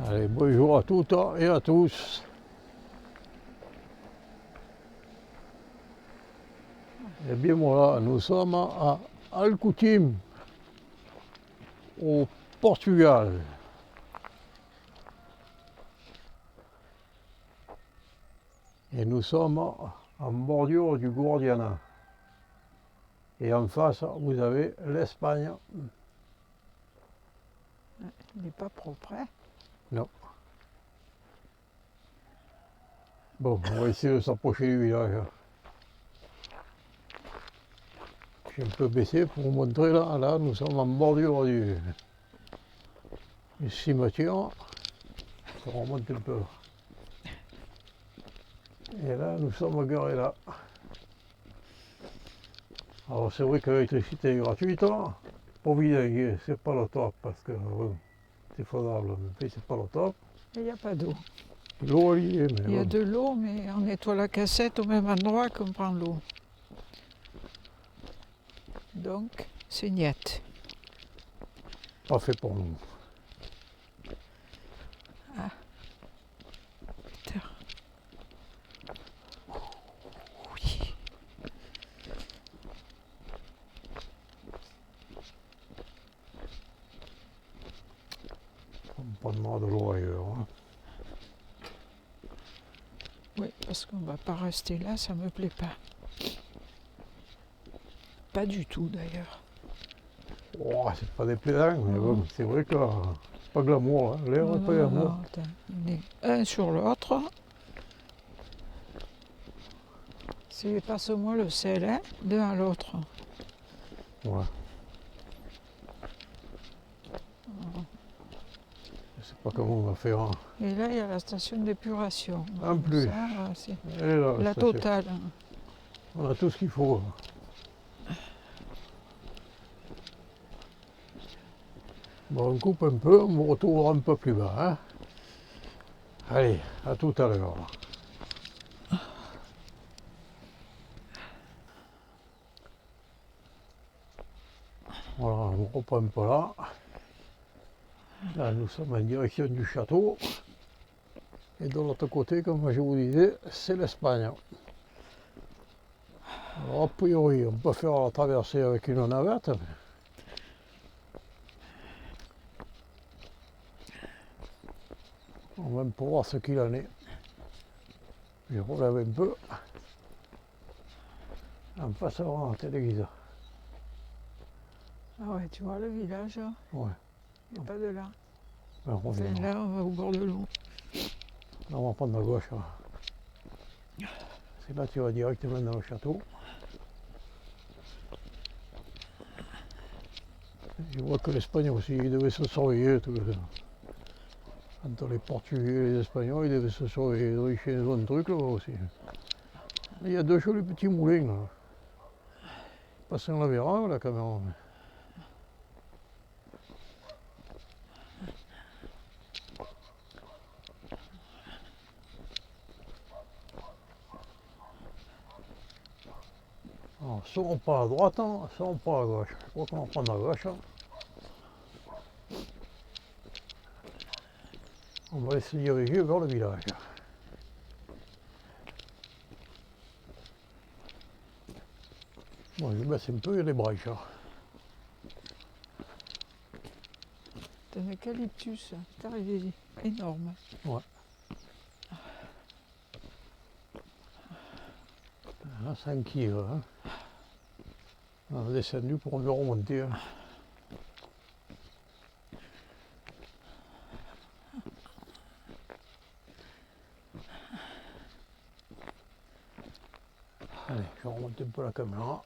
Allez, bonjour à toutes et à tous. Eh bien voilà, nous sommes à Alcutim, au Portugal. Et nous sommes en bordure du Guadiana. Et en face, vous avez l'Espagne. Il n'est pas propre, hein? Non. Bon, on va essayer de s'approcher du village. J'ai un peu baissé pour vous montrer là, nous sommes en bordure du cimetière. Ça remonte un peu. Et là, nous sommes garés là. Alors c'est vrai que l'électricité est gratuite, pour vidanger, c'est pas le top parce que c'est faisable, mais c'est pas le top. Il n'y a pas d'eau. L'eau elle y est, mais Il y a bon, de l'eau, mais on nettoie la cassette au même endroit qu'on prend l'eau. Donc, c'est niette. pas fait pour nous. Ah. Putain. Oui. On prendra de l'eau ailleurs. Oui, parce qu'on ne va pas rester là, ça me plaît pas. Pas du tout d'ailleurs. Oh, c'est pas déplaisant, mais bon, c'est vrai que c'est pas glamour, l'air Non, n'est pas non, glamour. non, attends. On est un sur l'autre. C'est passe-moi le sel, hein, d'un à l'autre. Ouais. Je sais pas comment on va faire. Et là, il y a la station d'épuration. En plus, Ça, c'est elle est là, la station. totale. On a tout ce qu'il faut. Bon, on coupe un peu, on me retrouvera un peu plus bas. Hein. Allez, à tout à l'heure. Voilà, on reprend un peu là. Là, nous sommes en direction du château. Et de l'autre côté, comme je vous disais, c'est l'Espagne. Alors, a priori, on peut faire la traversée avec une navette. On va même pour voir ce qu'il en est. Je relève un peu. En face avant la télévision. Ah ouais, tu vois le village, là, Ouais. il n'y a pas de là. Ben, on Enfin, revient. là, on va au bord de l'eau. Là, on va prendre la gauche. Là. C'est là que tu vas directement dans le château. Je vois que l'Espagne aussi, ils devaient se surveiller. Tout ça. Entre les Portugais et les Espagnols, ils devaient se surveiller. Ils chez un truc là-bas aussi. Il y a deux jolis petits moulins là. Passer la verra la caméra. Alors, soit on part à droite, soit on part à gauche. Je crois qu'on va prendre à gauche. On va se diriger vers le village. Bon, je baisse un peu, il y a les braches. C'est un eucalyptus, c'est arrivé énorme. Ouais. Là, c'est un qui hein. On a descendu pour mieux remonter. Allez, je remonte un peu la caméra.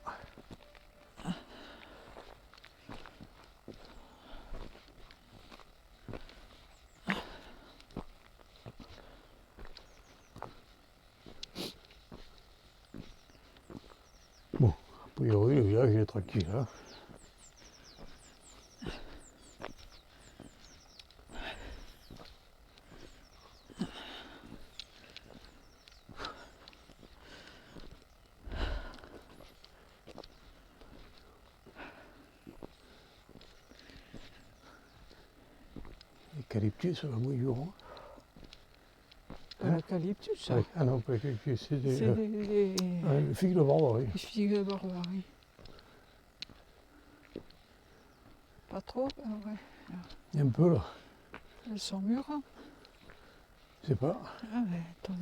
Bon, a priori, le village est tranquille. Hein. L'eucalyptus, oui, jour. Pas l'eucalyptus, ça. Ah non, pas l'eucalyptus, c'est C'est les figues de Barbarie. les figues de Barbarie. Pas trop, ouais. Un peu là, Elles sont mûres. Hein. je sais pas. Ah ouais, attends.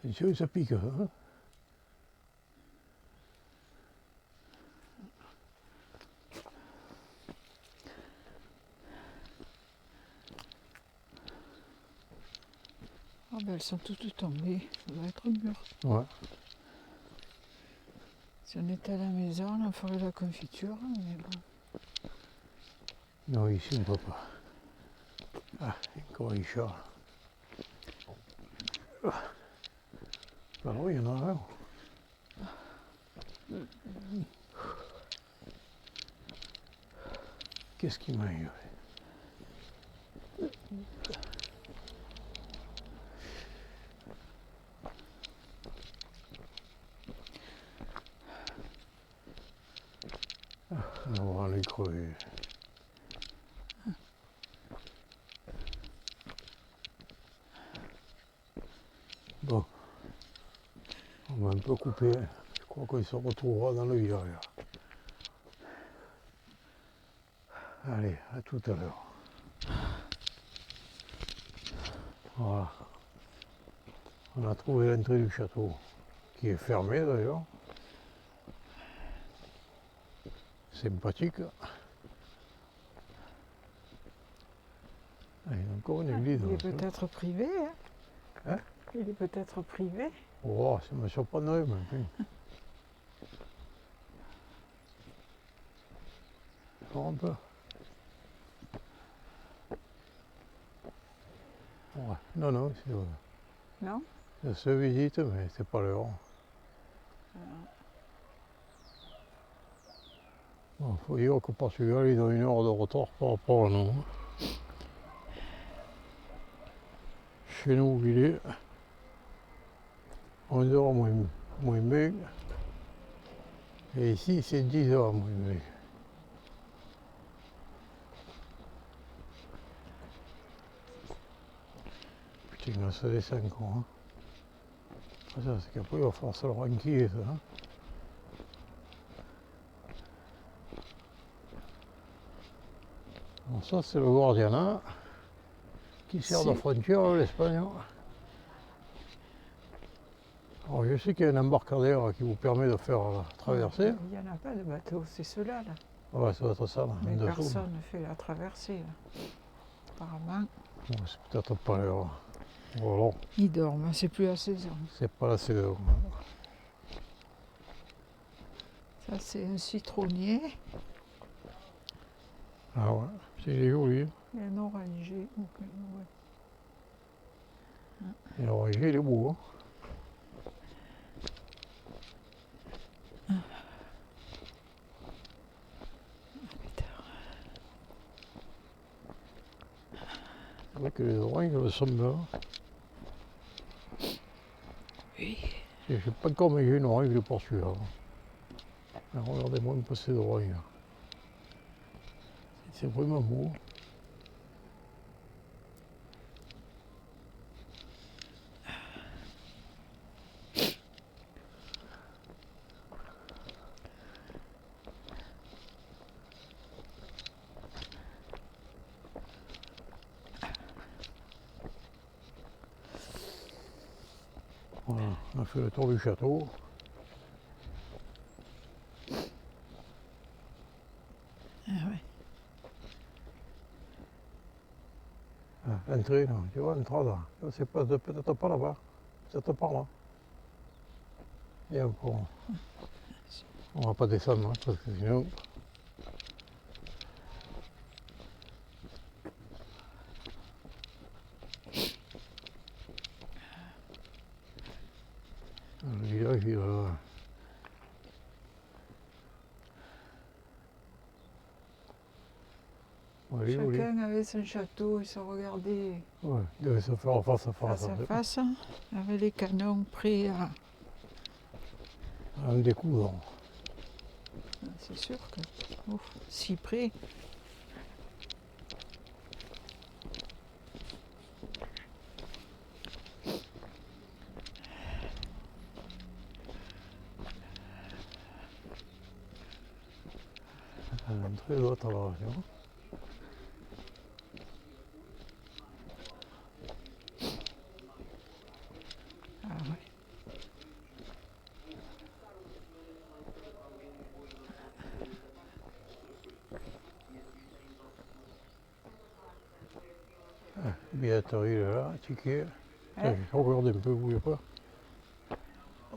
Attention, ça pique. Hein. Ah ben elles sont toutes tombées. Ça va être mûr. Ouais. Si on était à la maison, on ferait la confiture, mais bon. Non, ici on ne peut pas. Ah, encore un chat. Alors il y en a un. Qu'est-ce qu'il mange? On va les crever. Bon, on va un peu couper. Je crois qu'il se retrouvera dans le village. Allez, à tout à l'heure. Voilà. On a trouvé l'entrée du château, qui est fermée d'ailleurs. Sympathique. Ah, il y a encore une église. Il est peut-être privé. Hein. Hein? Il est peut-être privé. Oh, ça me surprendrait, mais puis. Encore un peu. Ouais. Non, non, Non? ça se visite, mais c'est pas l'heure. Bon, faut dire qu'au Portugal, ils ont 1 heure de retard par rapport à nous. Chez nous, il est 11 h moins 20. Et ici, c'est 10 h moins 20. Putain, là, ça descend quoi. Hein. Ah, ça, c'est qu'après, il va falloir se le ranquiller, ça. Hein. Bon, ça, c'est le Guardiana qui sert de frontière à l'Espagne. Alors, je sais qu'il y a un embarcadère qui vous permet de faire la traversée. Il n'y en a pas de bateau, c'est ceux-là. Là. Ouais, ça doit être ça. Là, Mais personne ne fait la traversée. Là. Apparemment. Bon, c'est peut-être pas l'heure. Voilà. Ils dorment, c'est plus la saison. C'est pas la saison. Ça, c'est un citronnier. Ah ouais, c'est joli. Et un oranger. Okay, ouais. Et l'oranger, il est beau. Hein. C'est vrai que les oranges, elles sont bien. Oui. Je sais pas encore mangé une orange de Portugal. Alors, regardez-moi un peu ces oranges. C'est vraiment beau. Voilà, on a fait le tour du château. Ah ouais. Ah, entrée, là, tu vois, l'entrada. C'est peut-être pas là-bas, peut-être par là. Et encore, on va pas descendre, hein, parce que sinon... Le village, il est là. Oui, oui. Chacun avait son château, ils se regardaient Ouais, il devait se faire face à face face. à face, hein, avec les canons prêts à... À me découdre. C'est sûr que... Ouf, si près. L'entrée doit être là, tu vois. Ah ouais. Billetterie là, ticket. Hein? Je regarde un peu, vous voyez pas.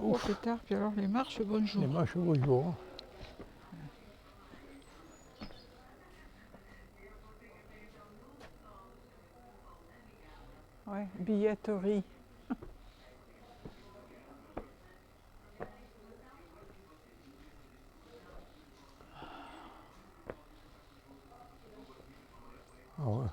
Oh pétard, puis alors les marches, bonjour. Les marches, bonjour. Ouais, billetterie. Ah ouais.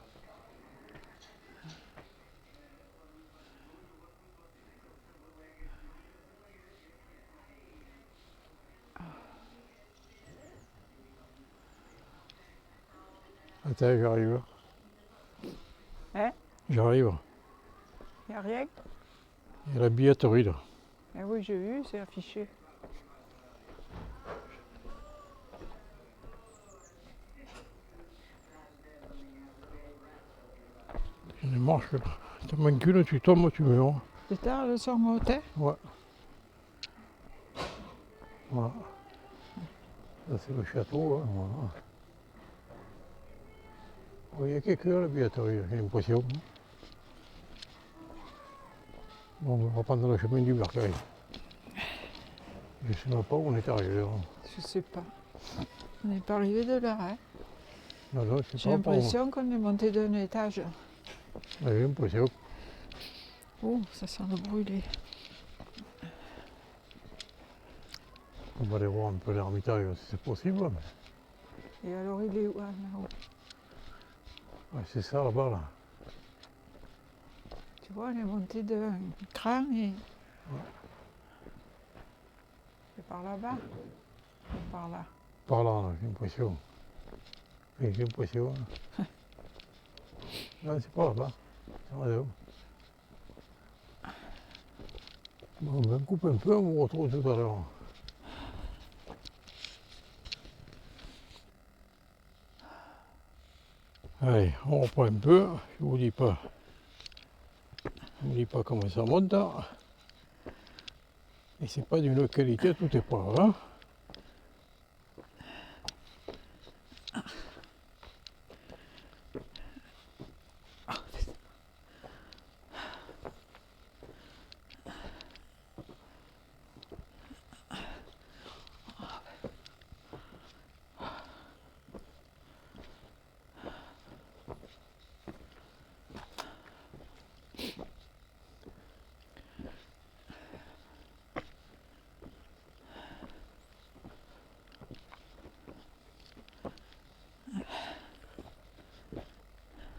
Attends, j'arrive. Hein? J'arrive. Y a rien? Il y a la billetterie là. Eh oui, j'ai vu, c'est affiché. Il y a des marches là. T'en manques une, tu tombes, tu meurs. Pétard, le son montait? Ouais. Voilà. Ça c'est le château, hein, voilà. Oui, il y a quelqu'un à la billetterie, j'ai l'impression. Bon, on va prendre le chemin du Bercail. Je ne sais même pas où on est arrivé là. Je sais pas. On n'est pas arrivé de là, hein? Non, non, c'est J'ai pas par où. l'impression qu'on est monté d'un étage. Ouais, j'ai l'impression. Oh, ça sent le brûlé. On va aller voir un peu l'ermitage si c'est possible. Et alors il est où? Ah, là-haut. Ouais, c'est ça là-bas là. Tu vois, on est monté d'un cran et... C'est par là-bas? Ou par là? Par là, j'ai l'impression. Oui, j'ai l'impression. Non, c'est pas là-bas. C'est raison. Bon, on coupe un peu, on vous retrouve tout à l'heure. Allez, on reprend un peu. Je vous dis pas. Je vous dis pas comment ça monte. Hein. Et c'est pas d'une qualité, tout est pas là. Hein.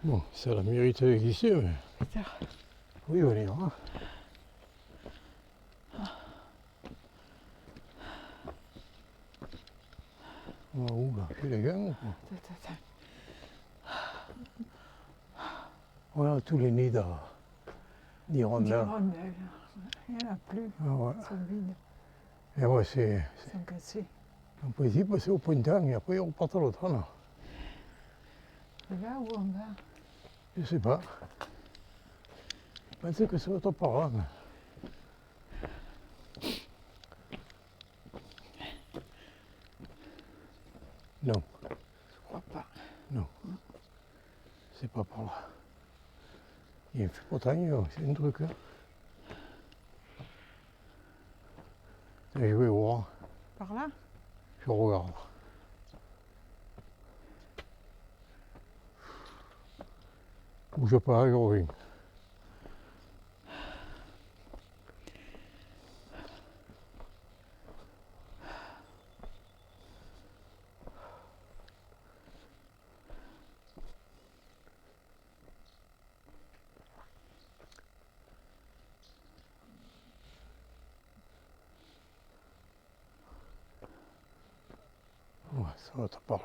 Bon, ça a la mérite d'exister, mais Pétard. oui, on y va. On va où là? Chez les gars ou quoi? Attends. On a tous les nids d'hirondelles. Hirondelles. Il n'y en a plus. Ah ouais. Ils sont vides. Et ouais, Ils sont cassés. en principe, c'est au printemps et après on repart à l'automne. C'est là où on va? Je sais pas. Je pensais que ça va être par là. Mais... Non, Je crois pas. non. C'est pas par là. Il fait pas tant, c'est un truc. Hein. Et je vais voir. Par là? Je regarde. Bouge pas, je reviens. Ouais, ça va être par là.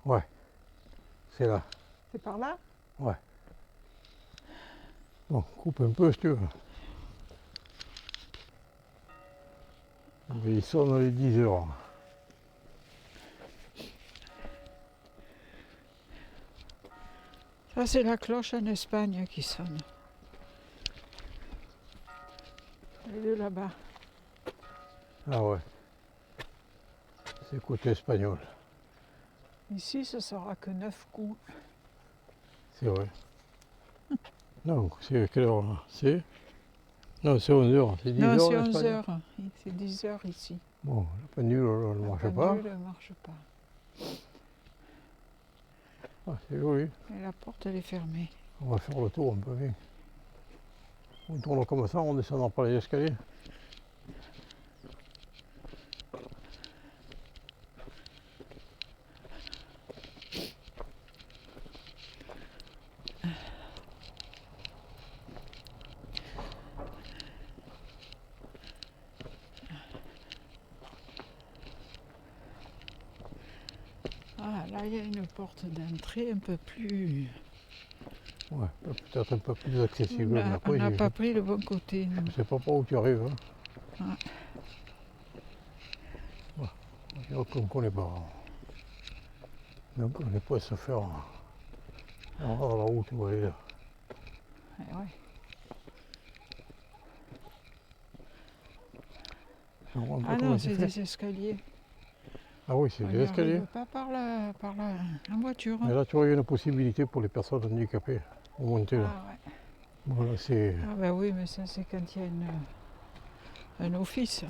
Ouais, c'est là. C'est par là? Ouais. Bon, coupe un peu si tu veux. Mais il sonne les 10 heures. Ça, c'est la cloche en Espagne qui sonne. Et de là-bas. Ah ouais. C'est côté espagnol. Ici, ce sera que 9 coups. C'est vrai. Non, c'est quelle heure là? C'est Non, c'est 11 heures. C'est 10 Non, heures c'est en 11 Espagne. heures. C'est 10 heures ici. Bon, la pendule elle ne La marche pas. pendule ne marche pas. Ah, c'est joli. Et la porte, elle est fermée. On va faire le tour un peu bien. On tourne comme ça, on descendra par les escaliers. Ah, là, il y a une porte d'entrée un peu plus... Ouais, peut-être un peu plus accessible. Mais On après, n'a pas pris le bon côté, nous. je sais pas par où tu arrives. Hein. Ouais. Ouais. Donc on ne connaît pas. Donc on n'est pas à se faire. Alors la route, où elle est là. Eh ouais. Ah non, c'est des escaliers. Ah oui, c'est On des n'y escaliers. arrive pas en voiture. Mais là, tu vois, il y a une possibilité pour les personnes handicapées de monter là. Ah ouais. Voilà, c'est. Ah ben oui, mais ça c'est quand il y a un office.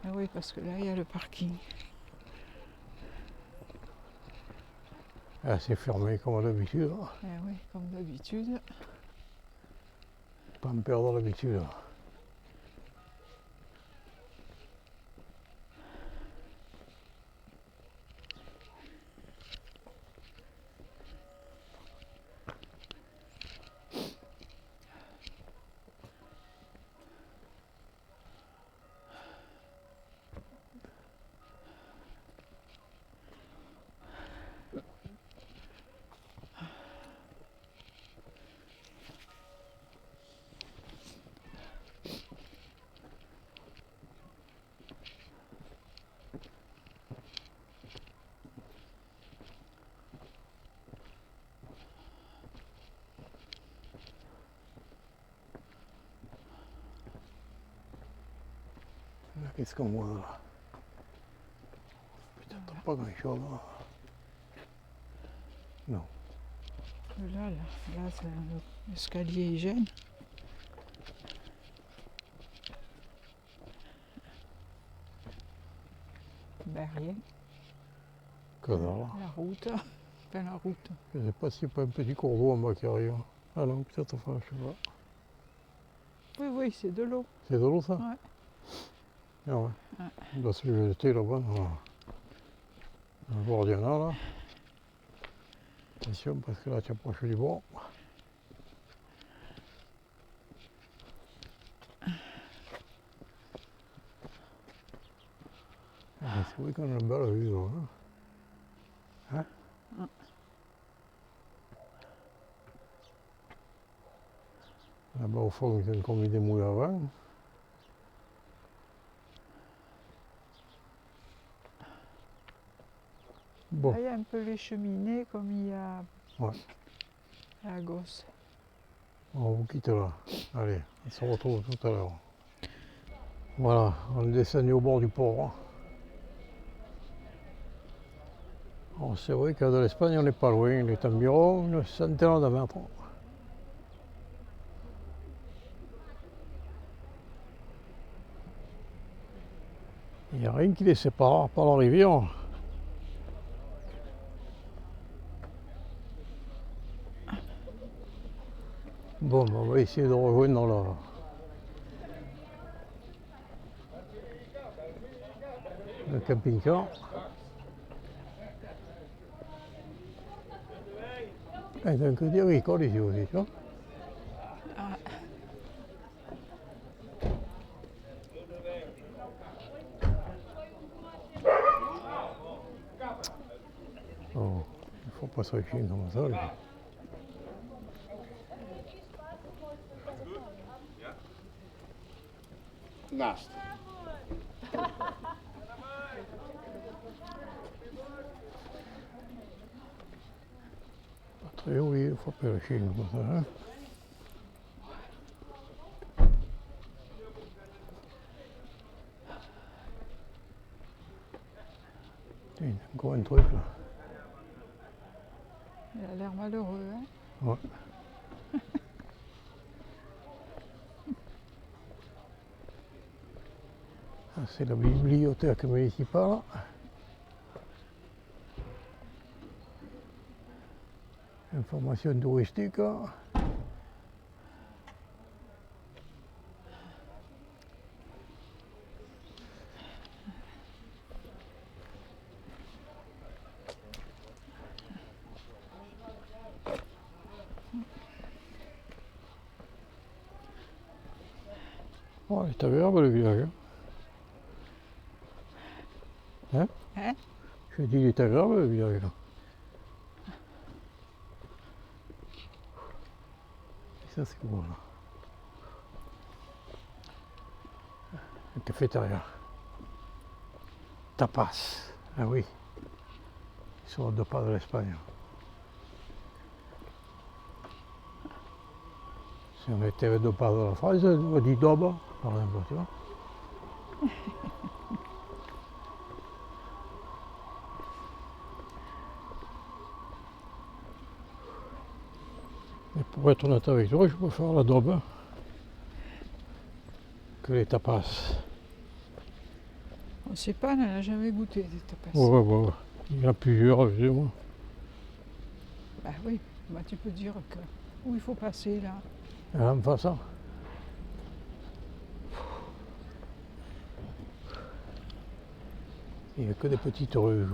Ah oui, parce que là il y a le parking. Ah, c'est fermé comme d'habitude. Eh oui, comme d'habitude. Pas me perdre l'habitude. Là, qu'est-ce qu'on voit là? Peut-être pas grand-chose. Non. Là c'est un escalier hygiène. Ben rien. Que dalle. La route. Enfin la route. Je ne sais pas s'il n'y a pas un petit cours d'eau en bas qui arrive. Ah non, peut-être, enfin, je sais pas. Oui, oui, c'est de l'eau. C'est de l'eau ça? Ouais. Ah ouais. Ouais. On doit se le jeter là-bas. Dans le Guardiana là. Attention parce que là tu approches du bord. Ah, c'est vrai qu'on a une belle vue là. Hein? Ouais. Là-bas au fond ils ont commis des moules à vent. Bon. Là il y a un peu les cheminées comme il y a Ouais. à Gosse. On vous quitte là. Allez, on se retrouve tout à l'heure. Voilà, on est descendu au bord du port. Alors, c'est vrai que de l'Espagne on n'est pas loin, il est environ une centaine de mètres. Il n'y a rien qui les sépare par la rivière. Bon, on va essayer de rejoindre le camping-car. Il y a un crédit agricole ici aussi, tu vois. Ah. Oh, il ne faut pas se chier comme ça. Là. naast. Très joli, il faut pêcher comme ça. Hein? Tiens, encore un truc là. Il a l'air malheureux, hein. Ouais. Ah, c'est la bibliothèque municipale. Information touristique. Oh, il est agréable le village. Hein? Hein? Je dis, il est agréable le village. Là. Et ça, c'est bon là. Un cafétéria. Tapas. Ah oui. Ils sont à 2 pas de l'Espagne. Si on était à 2 pas de la France, on dit doba, par exemple, tu vois. Mais pour être honnête avec toi, je préfère la daube que les tapas. On ne sait pas, on n'a jamais goûté des tapas. Ouais. Il y en a plusieurs, évidemment. Bah oui, bah tu peux dire que où il faut passer là. Ah, en face ça. Il n'y a que des petites rues.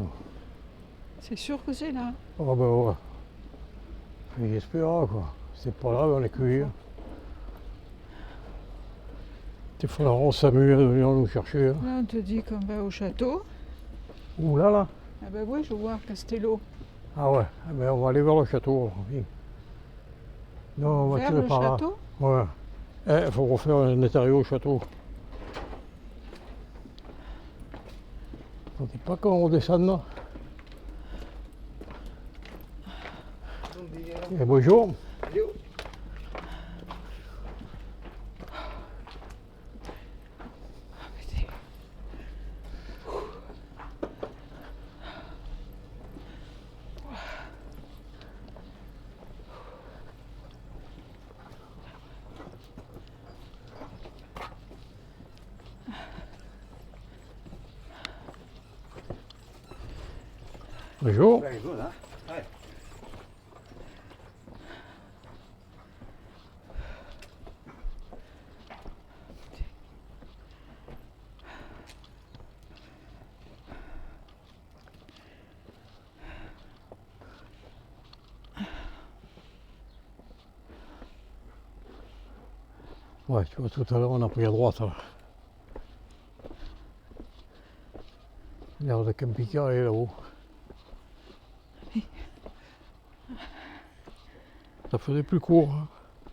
C'est sûr que c'est là. Oh ben ouais. J'espère quoi. C'est pas grave, on est cueillis. Il faudra on s'amuse à venir nous chercher. Hein. Là on te dit qu'on va au château. Où là? Ah ben oui, je vois Castello. Ah ouais, eh ben, on va aller vers le château. Oui. Non, on va Vers tirer le par là. château? Ouais. Il faut refaire un intérieur au château. On ne dit pas quand on redescend là. Et bonjour. Bonjour. Very good, huh? Hi. Ouais, tu vois, tout à l'heure, on a pris à droite. Là. L'air de camping-car est là-haut. Ça faisait plus court.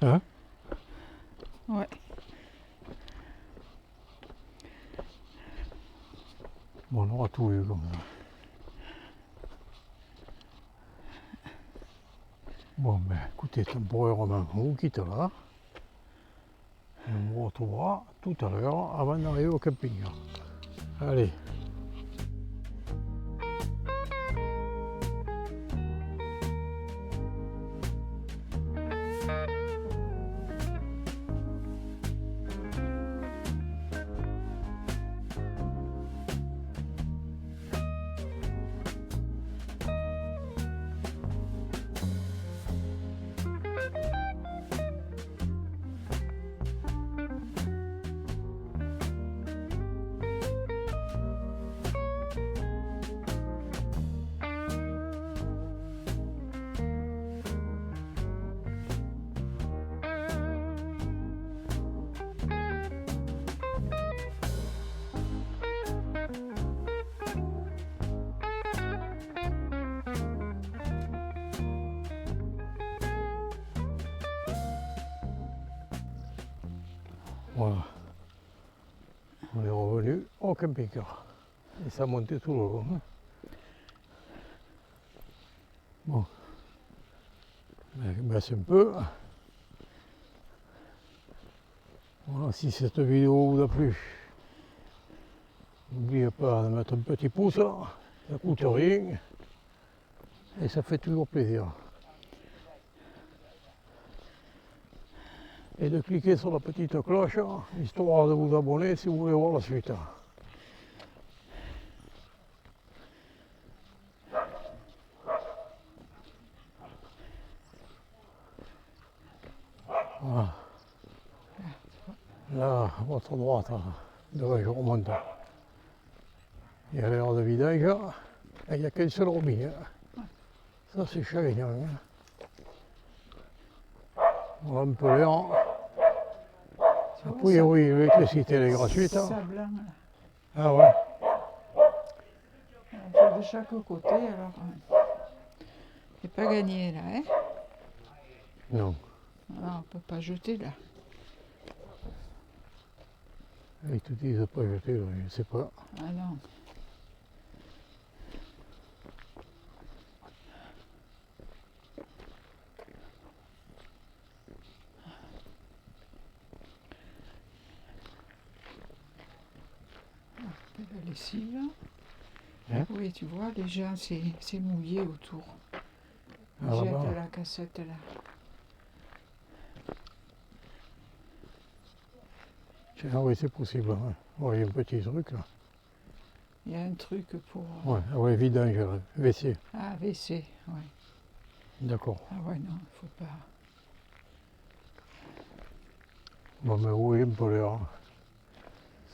Hein? Ouais. Bon, on aura tout eu comme ça. Bon, ben écoutez, temporairement, on vous quitte là. Et on vous retrouvera tout à l'heure avant d'arriver au camping. Allez. Voilà. On est revenu au camping-car. Et ça montait tout le long. Hein. Bon. Baisse un peu. Voilà, si cette vidéo vous a plu, n'oubliez pas de mettre un petit pouce, ça coûte rien et ça fait toujours plaisir. Et de cliquer sur la petite cloche, histoire de vous abonner si vous voulez voir la suite. Voilà. Là, à votre droite, devant je remonte. Il y a l'air de vidange, et il n'y a qu'un seul robinet. Ça c'est Chavignan. Voilà un peu l'air. A priori, l'électricité elle est gratuite. Ça blanc, là. Ah ouais. On fait de chaque côté, alors. C'est pas gagné, là, hein? Non. Ah, on peut pas jeter, là. Ils te disent pas jeter, là, je ne sais pas. Ah non. La lessive. Hein? Oui, tu vois, déjà, c'est mouillé autour. Ah, Jette là-bas. la cassette, là. Tiens, oui, c'est possible. Ouais. Ouais, il y a un petit truc là. Il y a un truc pour... Ouais, ah ouais, vidange, là, WC. Ah, WC, ouais. D'accord. Ah ouais, non, il faut pas... Bon, mais oui, un peu l'air.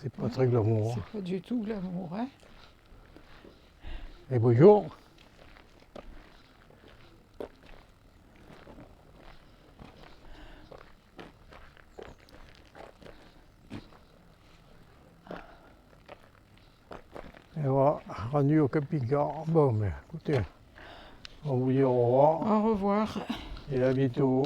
C'est pas très glamour. C'est pas du tout glamour, hein? Et bonjour. Et voilà, rendu au camping-car. Bon, mais écoutez, on vous dit au revoir Au revoir. et à bientôt